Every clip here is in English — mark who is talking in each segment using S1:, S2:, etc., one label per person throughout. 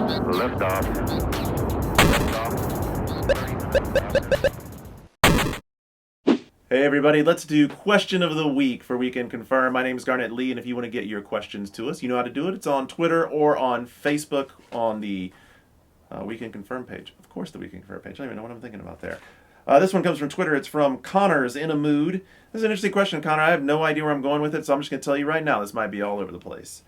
S1: Liftoff.
S2: Hey everybody, let's do question of the week for Weekend Confirm. My name is Garnett Lee, and if you want to get your questions to us, you know how to do it. It's on Twitter or on Facebook on the Weekend Confirm page. Of course, the Weekend Confirm page. I don't even know what I'm thinking about there. This one comes from Twitter. It's from Connor's in a Mood. This is an interesting question, Connor. I have no idea where I'm going with it, so I'm just going to tell you right now. This might be all over the place.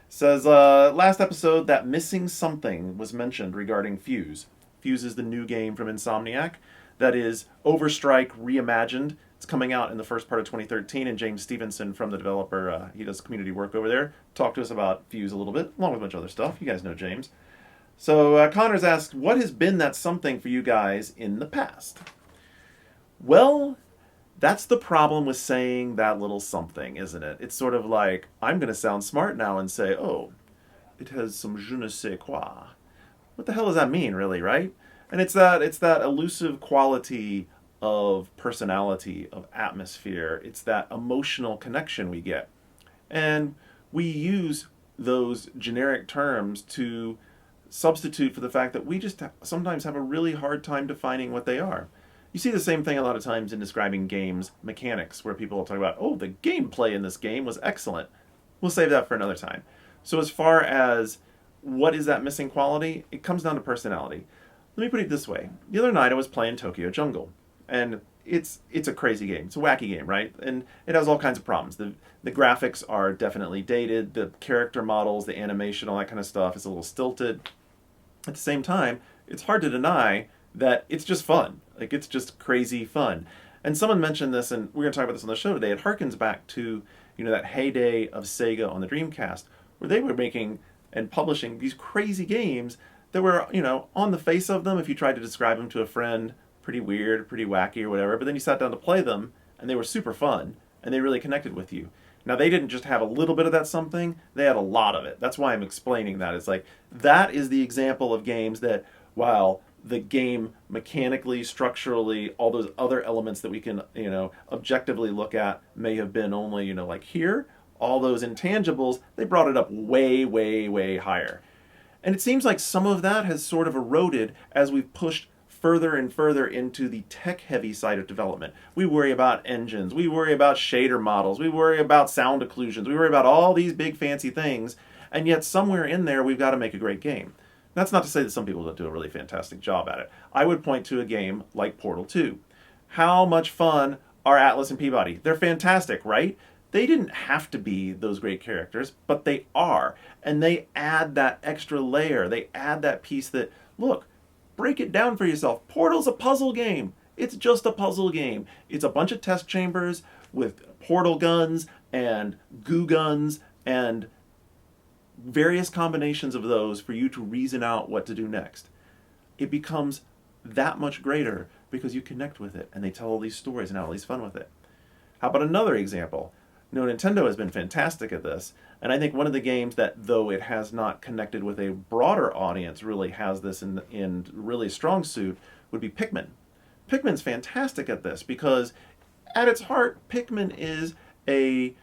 S2: It says, last episode, that missing something was mentioned regarding Fuse. Fuse is the new game from Insomniac that is Overstrike reimagined. It's coming out in the first part of 2013, and James Stevenson from the developer, he does community work over there, talked to us about Fuse a little bit, along with a bunch of other stuff. You guys know James. So Connor's asked, what has been that something for you guys in the past? Well, that's the problem with saying that little something, isn't it? It's sort of like, I'm going to sound smart now and say, oh, it has some je ne sais quoi. What the hell does that mean, really, right? And it's that elusive quality of personality, of atmosphere. It's that emotional connection we get. And we use those generic terms to substitute for the fact that we just sometimes have a really hard time defining what they are. You see the same thing a lot of times in describing games mechanics, where people will talk about, oh, the gameplay in this game was excellent. We'll save that for another time. So as far as what is that missing quality, it comes down to personality. Let me put it this way. The other night I was playing Tokyo Jungle, and it's a crazy game. It's a wacky game, right? And it has all kinds of problems. The graphics are definitely dated. The character models, the animation, all that kind of stuff is a little stilted. At the same time, it's hard to deny that it's just fun. Like, it's just crazy fun. And someone mentioned this, and we're going to talk about this on the show today. It harkens back to, that heyday of Sega on the Dreamcast, where they were making and publishing these crazy games that were, on the face of them, if you tried to describe them to a friend, pretty weird, pretty wacky or whatever, but then you sat down to play them, and they were super fun, and they really connected with you. Now, they didn't just have a little bit of that something, they had a lot of it. That's why I'm explaining that. It's like, that is the example of games that, while the game mechanically, structurally, all those other elements that we can, objectively look at may have been only, like here, all those intangibles, they brought it up way, way, way higher. And it seems like some of that has sort of eroded as we've pushed further and further into the tech-heavy side of development. We worry about engines, we worry about shader models, we worry about sound occlusions, we worry about all these big fancy things, and yet somewhere in there we've got to make a great game. That's not to say that some people don't do a really fantastic job at it. I would point to a game like Portal 2. How much fun are Atlas and Peabody? They're fantastic, right? They didn't have to be those great characters, but they are. And they add that extra layer. They add that piece that, look, break it down for yourself. Portal's a puzzle game. It's just a puzzle game. It's a bunch of test chambers with portal guns and goo guns and various combinations of those for you to reason out what to do next. It becomes that much greater because you connect with it and they tell all these stories and have all these fun with it. How about another example? Nintendo has been fantastic at this, and I think one of the games that, though it has not connected with a broader audience, really has this in really strong suit, would be Pikmin. Pikmin's fantastic at this because, at its heart, Pikmin is a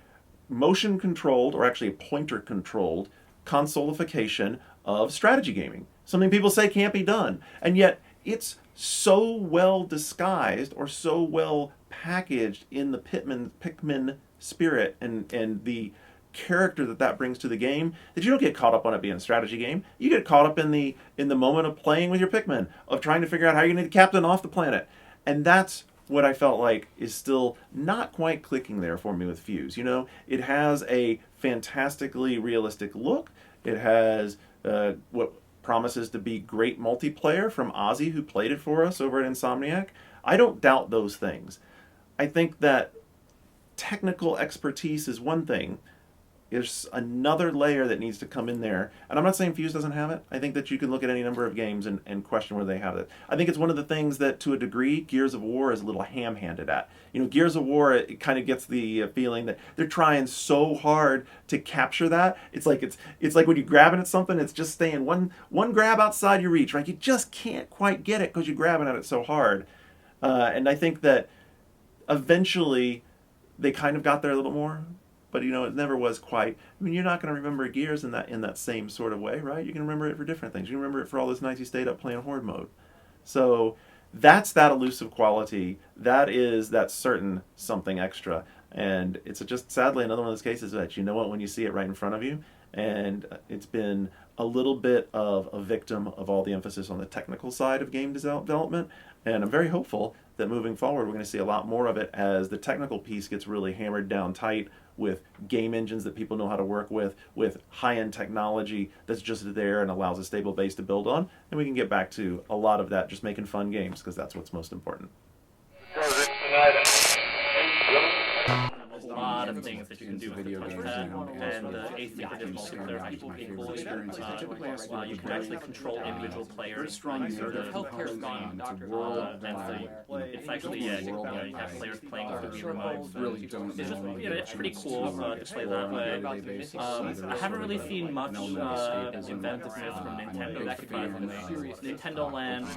S2: motion-controlled, or actually pointer-controlled, consolification of strategy gaming. Something people say can't be done, and yet it's so well disguised or so well packaged in the Pikmin spirit and the character that brings to the game that you don't get caught up on it being a strategy game. You get caught up in the moment of playing with your Pikmin, of trying to figure out how you're going to get captain off the planet. And that's what I felt like is still not quite clicking there for me with Fuse. It has a fantastically realistic look. It has what promises to be great multiplayer from Ozzy, who played it for us over at Insomniac. I don't doubt those things. I think that technical expertise is one thing. There's another layer that needs to come in there. And I'm not saying Fuse doesn't have it. I think that you can look at any number of games and question where they have it. I think it's one of the things that, to a degree, Gears of War is a little ham-handed at. Gears of War, it kind of gets the feeling that they're trying so hard to capture that. It's like when you're grabbing at something, it's just staying one grab outside your reach, right? You just can't quite get it because you're grabbing at it so hard. And I think that eventually they kind of got there a little more. but it never was quite. I mean, you're not going to remember Gears in that same sort of way, right? You can remember it for different things. You can remember it for all those nights you stayed up playing Horde mode. So that's that elusive quality. That is that certain something extra. And it's just sadly another one of those cases that you know what when you see it right in front of you. And it's been a little bit of a victim of all the emphasis on the technical side of game development. And I'm very hopeful that moving forward we're going to see a lot more of it as the technical piece gets really hammered down tight with game engines that people know how to work with high-end technology that's just there and allows a stable base to build on. And we can get back to a lot of that, just making fun games, because that's what's most important.
S1: A lot of things that you can do with the touchpad, and the asynchronous multiplayer actually equally. You can actually control individual players. Healthcare gone, and so it's actually you have players playing through the remote. It's just it's pretty cool to play that way. I haven't really seen much inventiveness from Nintendo, surprisingly. Nintendo Land.